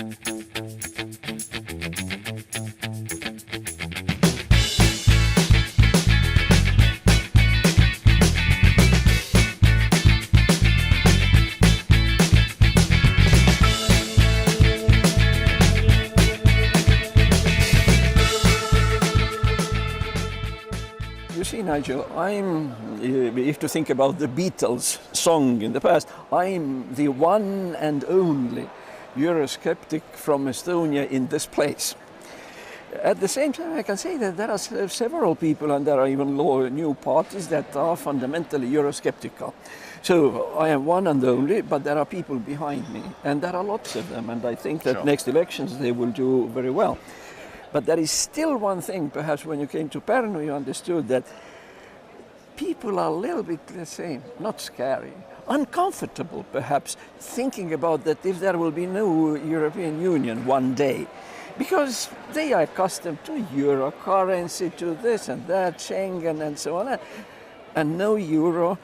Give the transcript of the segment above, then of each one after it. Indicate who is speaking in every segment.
Speaker 1: You see, Nigel, if to think about the Beatles song in the past, I'm the one and only eurosceptic from Estonia in this place. At the same time, I can say that there are several people, and there are even new parties that are fundamentally eurosceptical. So I am one and only, but there are people behind me, and there are lots of them, and I think that next elections they will do very well. But there is still one thing, perhaps when you came to Pärnu, you understood that people are a little bit, let's say, not scary, uncomfortable perhaps, thinking about that if there will be no European Union one day, because they are accustomed to euro currency, to this and that, Schengen and so on, and no euro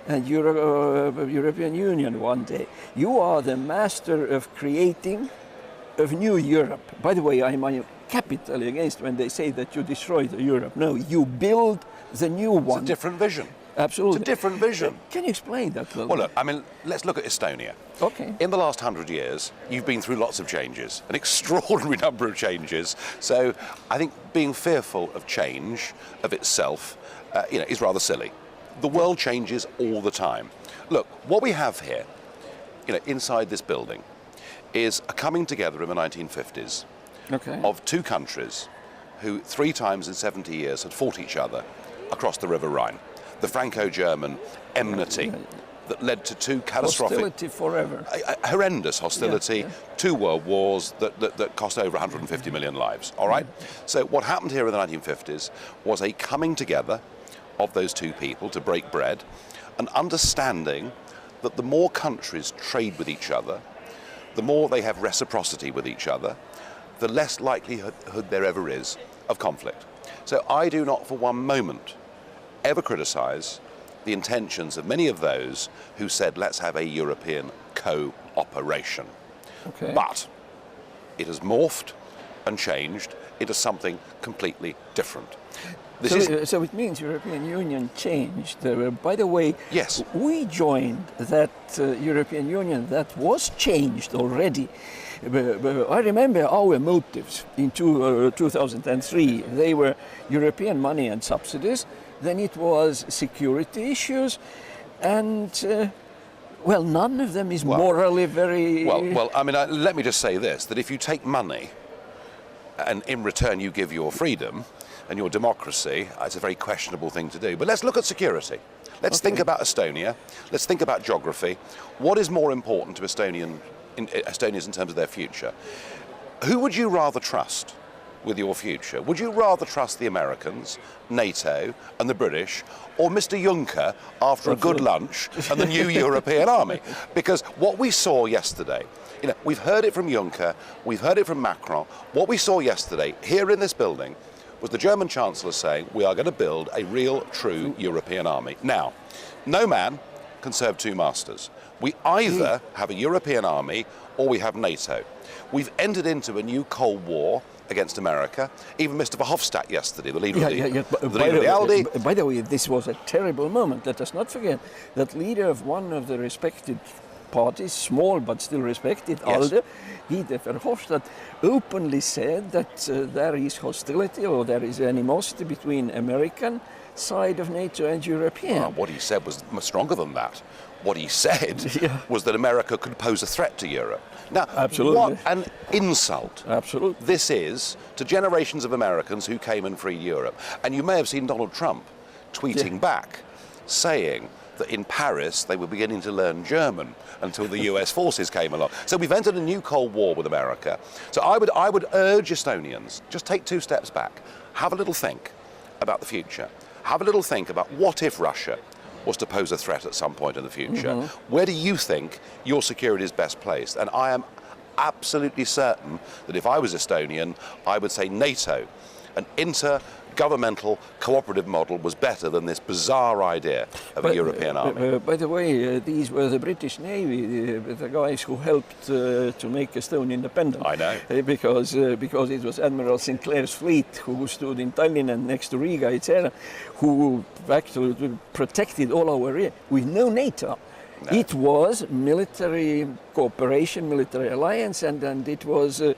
Speaker 1: and European Union one day. You are the master of creating a new Europe. By the way, I'm capitally against when they say that you destroy the Europe. No, you build the new one.
Speaker 2: It's a different vision.
Speaker 1: Absolutely.
Speaker 2: It's a different vision.
Speaker 1: Can you explain that a little?
Speaker 2: Well, look, I mean, let's look at Estonia.
Speaker 1: Okay.
Speaker 2: In the last 100 years, you've been through lots of changes, an extraordinary number of changes. So I think being fearful of change of itself, is rather silly. The world changes all the time. Look, what we have here, inside this building, is a coming together in the 1950s of two countries who 3 times in 70 years had fought each other across the River Rhine. The Franco-German enmity that led to 2 catastrophic...
Speaker 1: Hostility forever.
Speaker 2: Horrendous hostility, 2 world wars that cost over 150 million lives, all right? So what happened here in the 1950s was a coming together of those 2 people to break bread, an understanding that the more countries trade with each other, the more they have reciprocity with each other, the less likelihood there ever is of conflict. So I do not for one moment ever criticize the intentions of many of those who said, let's have a European cooperation.
Speaker 1: Okay.
Speaker 2: But it has morphed and changed into something completely different.
Speaker 1: So it means European Union changed. By the way,
Speaker 2: yes,
Speaker 1: we joined that European Union that was changed already. I remember our motives in 2003. They were European money and subsidies. Then it was security issues, and none of them is morally very...
Speaker 2: Well, I mean, let me just say this, that if you take money and in return you give your freedom and your democracy, it's a very questionable thing to do. But let's look at security. Let's think about Estonia. Let's think about geography. What is more important to Estonians in terms of their future? Who would you rather trust with your future? Would you rather trust the Americans, NATO and the British, or Mr. Juncker after a good lunch and the new European army? Because what we saw yesterday, we've heard it from Juncker, we've heard it from Macron. What we saw yesterday here in this building was the German Chancellor saying we are going to build a real, true European army. Now, no man can serve 2 masters. We either have a European army or we have NATO. We've entered into a new Cold War against America. Even Mr. Verhofstadt yesterday, the leader of the ALDE.
Speaker 1: By the way, this was a terrible moment. Let us not forget that leader of one of the respected parties, small but still respected, ALDE, Guy Verhofstadt, openly said that there is hostility or there is animosity between American side of NATO and European.
Speaker 2: Well, what he said was much stronger than that. What he said was that America could pose a threat to Europe. Now, what an insult this is to generations of Americans who came and freed Europe. And you may have seen Donald Trump tweeting back, saying that in Paris they were beginning to learn German until the US forces came along. So we've entered a new Cold War with America. So I would urge Estonians, just take 2 steps back, have a little think about the future. Have a little think about what if Russia was to pose a threat at some point in the future. Where do you think your security is best placed? And I am absolutely certain that if I was Estonian, I would say NATO, an governmental cooperative model was better than this bizarre idea of a European army.
Speaker 1: By the way, these were the British Navy, the guys who helped to make Estonia independent.
Speaker 2: I know.
Speaker 1: Because it was Admiral Sinclair's fleet who stood in Tallinn and next to Riga, etc., who actually protected all our area with no NATO. No. It was military cooperation, military alliance, and it was a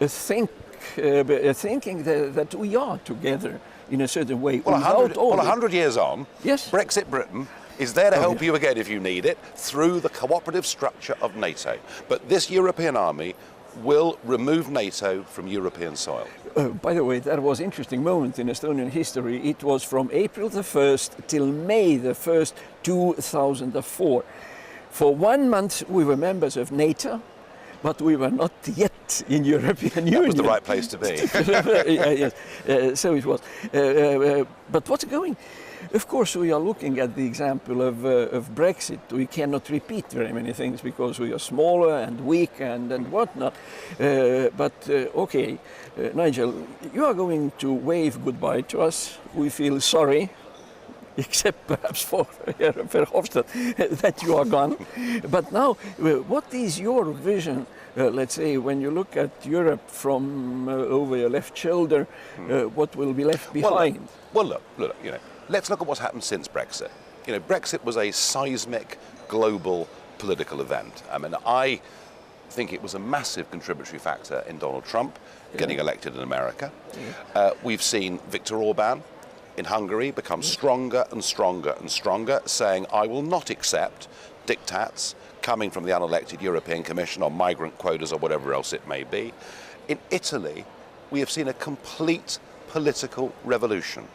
Speaker 1: thinking that we are together in a certain way.
Speaker 2: Well, 100 years on,
Speaker 1: yes.
Speaker 2: Brexit Britain is there to help you again if you need it through the cooperative structure of NATO. But this European army will remove NATO from European soil.
Speaker 1: By the way, that was an interesting moment in Estonian history. It was from April the 1st till May the 1st, 2004. For 1 month we were members of NATO, but we were not yet in European Union.
Speaker 2: That was the right place to be.
Speaker 1: Yes, so it was. But what's going? Of course, we are looking at the example of Brexit. We cannot repeat very many things because we are smaller and weak and whatnot. Okay, Nigel, you are going to wave goodbye to us. We feel sorry, except perhaps for Verhofstadt, that you are gone. But now, what is your vision, let's say, when you look at Europe from over your left shoulder, what will be left behind?
Speaker 2: Well, look, let's look at what's happened since Brexit. Brexit was a seismic global political event. I mean, I think it was a massive contributory factor in Donald Trump getting elected in America. We've seen Viktor Orban in Hungary become stronger and stronger and stronger, saying, I will not accept diktats coming from the unelected European Commission on migrant quotas or whatever else it may be. In Italy, we have seen a complete political revolution.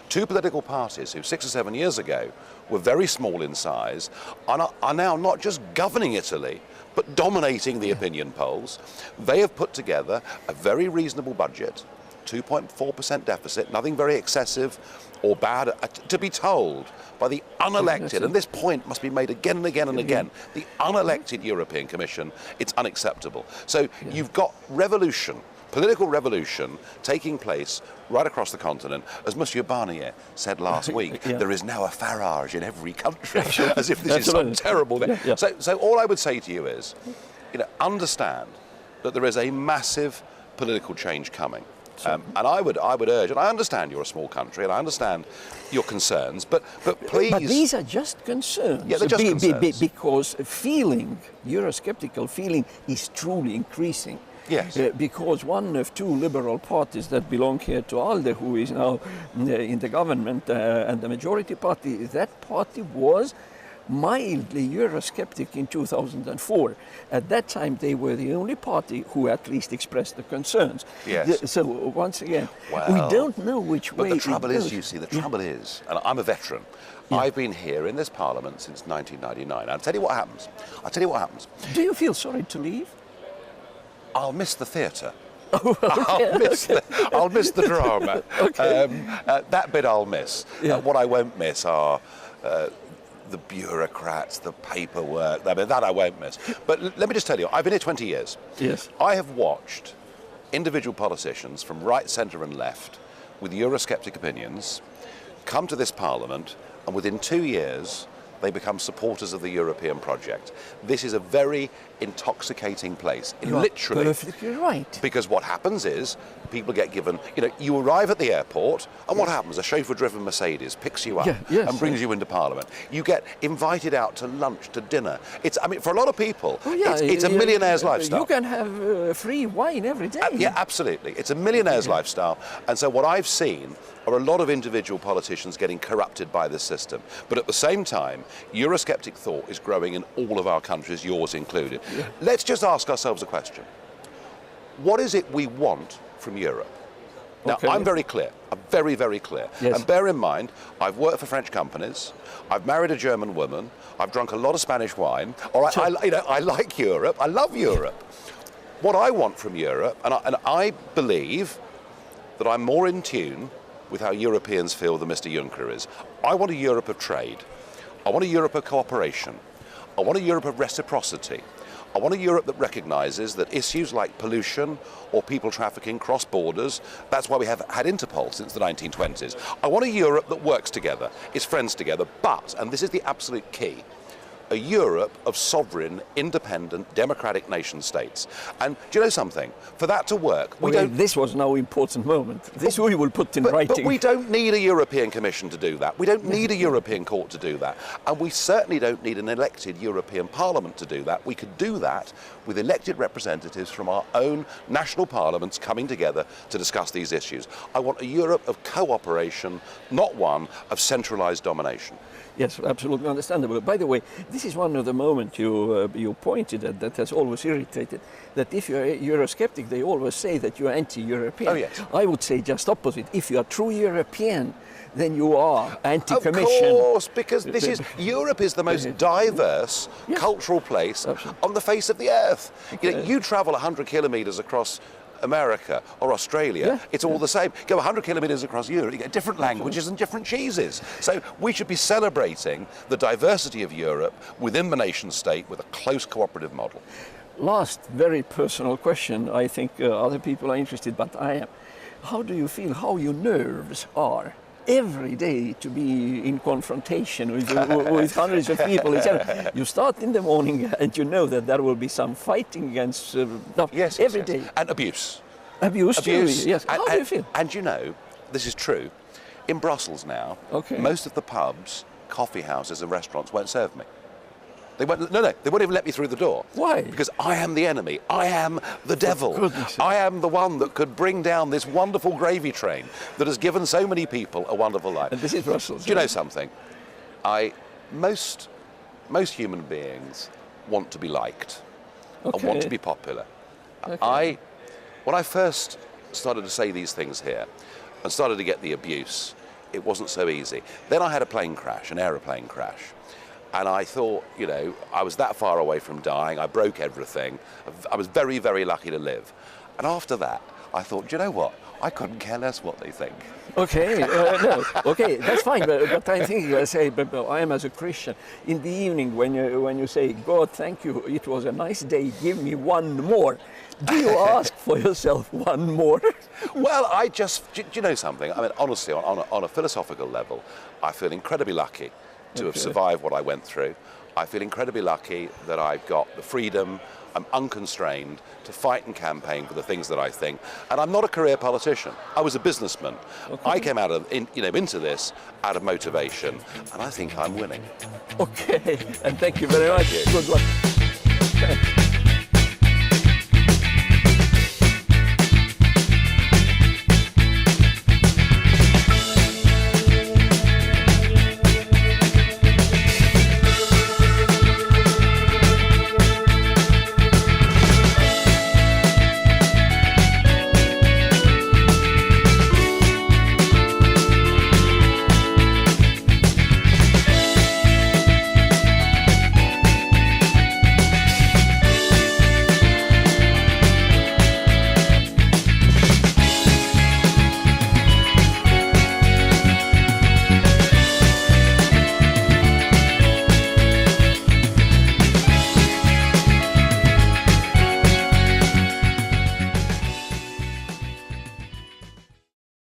Speaker 2: Two political parties who 6 or 7 years ago were very small in size are now not just governing Italy, but dominating the opinion polls. They have put together a very reasonable budget, 2.4% deficit, nothing very excessive or bad, to be told by the unelected, and this point must be made again and again and again, the unelected European Commission, it's unacceptable. So you've got revolution, political revolution taking place right across the continent. As Monsieur Barnier said last week, there is now a Farage in every country, as if this is some terrible thing. So all I would say to you is, understand that there is a massive political change coming. And I would urge, and I understand you're a small country, and I understand your concerns, but please.
Speaker 1: But these are just concerns.
Speaker 2: Yeah, they're just concerns.
Speaker 1: Because Eurosceptical feeling is truly increasing.
Speaker 2: Yes.
Speaker 1: Because one of two liberal parties that belong here to ALDE, who is now in the government and the majority party, that party was mildly Eurosceptic in 2004. At that time, they were the only party who at least expressed the concerns.
Speaker 2: Yes.
Speaker 1: So once again, we don't know which way.
Speaker 2: But the trouble is, you see, the trouble is, and I'm a veteran. I've been here in this parliament since 1999. I'll tell you what happens.
Speaker 1: Do you feel sorry to leave?
Speaker 2: I'll miss the theatre. I'll miss the drama. That bit I'll miss. What I won't miss are the bureaucrats, the paperwork. I mean, that I won't miss. But let me just tell you, I've been here 20 years.
Speaker 1: Yes.
Speaker 2: I have watched individual politicians from right, centre and left with Eurosceptic opinions come to this parliament, and within 2 years they become supporters of the European project. This is a very intoxicating place. Literally.
Speaker 1: Perfectly right.
Speaker 2: Because what happens is people get given, you arrive at the airport, and what happens? A chauffeur-driven Mercedes picks you up and brings you into Parliament. You get invited out to lunch, to dinner. For a lot are it's a millionaire's lifestyle.
Speaker 1: You can have free wine every day.
Speaker 2: Yeah, absolutely. It's a millionaire's lifestyle. And so what I've seen are a lot of individual politicians getting corrupted by this system. But at the same time, Eurosceptic thought is growing in all of our countries, yours included. Let's just ask ourselves a question. What is it we want from Europe? Now, I'm very clear. I'm very, very clear.
Speaker 1: Yes.
Speaker 2: And bear in mind, I've worked for French companies. I've married a German woman. I've drunk a lot of Spanish wine. All right, I like Europe. I love Europe. What I want from Europe, and I believe that I'm more in tune with how Europeans feel than Mr. Juncker is. I want a Europe of trade. I want a Europe of cooperation. I want a Europe of reciprocity. I want a Europe that recognises that issues like pollution or people trafficking cross borders. That's why we have had Interpol since the 1920s. I want a Europe that works together, is friends together, but, and this is the absolute key, a Europe of sovereign, independent, democratic nation states. And do you know something? For that to work,
Speaker 1: This was now important moment. This we will put in writing.
Speaker 2: But we don't need a European Commission to do that. We don't need a European Court to do that. And we certainly don't need an elected European Parliament to do that. We could do that with elected representatives from our own national parliaments coming together to discuss these issues. I want a Europe of cooperation, not one of centralised domination.
Speaker 1: Yes, absolutely understandable. By the way, this is one of the moments you pointed at that has always irritated, that if you're a Eurosceptic, they always say that you're anti-European.
Speaker 2: Oh, yes.
Speaker 1: I would say just opposite. If you are true European, then you are anti-Commission.
Speaker 2: Of course, because Europe is the most diverse cultural place on the face of the earth.
Speaker 1: Okay.
Speaker 2: You travel 100 kilometres across America or Australia, it's all the same. Go 100 kilometres across Europe, you get different languages and different cheeses. So we should be celebrating the diversity of Europe within the nation state with a close cooperative model.
Speaker 1: Last very personal question. I think other people are interested, but I am. How do you feel, how your nerves are every day to be in confrontation with hundreds of people? You start in the morning and you know that there will be some fighting against every day.
Speaker 2: And abuse.
Speaker 1: Abuse, yes. How do you feel?
Speaker 2: And you know, this is true, in Brussels now, most of the pubs, coffee houses and restaurants won't serve me. They won't even let me through the door.
Speaker 1: Why?
Speaker 2: Because I am the enemy. I am the devil.
Speaker 1: Goodness.
Speaker 2: I am the one that could bring down this wonderful gravy train that has given so many people a wonderful life.
Speaker 1: And this is Brussels.
Speaker 2: Do you know something? Most human beings want to be liked and want to be popular. When I first started to say these things here and started to get the abuse, it wasn't so easy. Then I had a plane crash, an aeroplane crash. And I thought, I was that far away from dying. I broke everything. I was very, very lucky to live. And after that, I thought, do you know what? I couldn't care less what they think.
Speaker 1: Okay, that's fine. But I think I am as a Christian. In the evening, when you say, God, thank you, it was a nice day. Give me one more. Do you ask for yourself one more?
Speaker 2: Well, do you know something? I mean, honestly, on a philosophical level, I feel incredibly lucky to have survived what I went through. I feel incredibly lucky that I've got the freedom, I'm unconstrained to fight and campaign for the things that I think. And I'm not a career politician. I was a businessman. I came into this out of motivation, and I think I'm winning.
Speaker 1: Okay, and thank you very much. Good luck.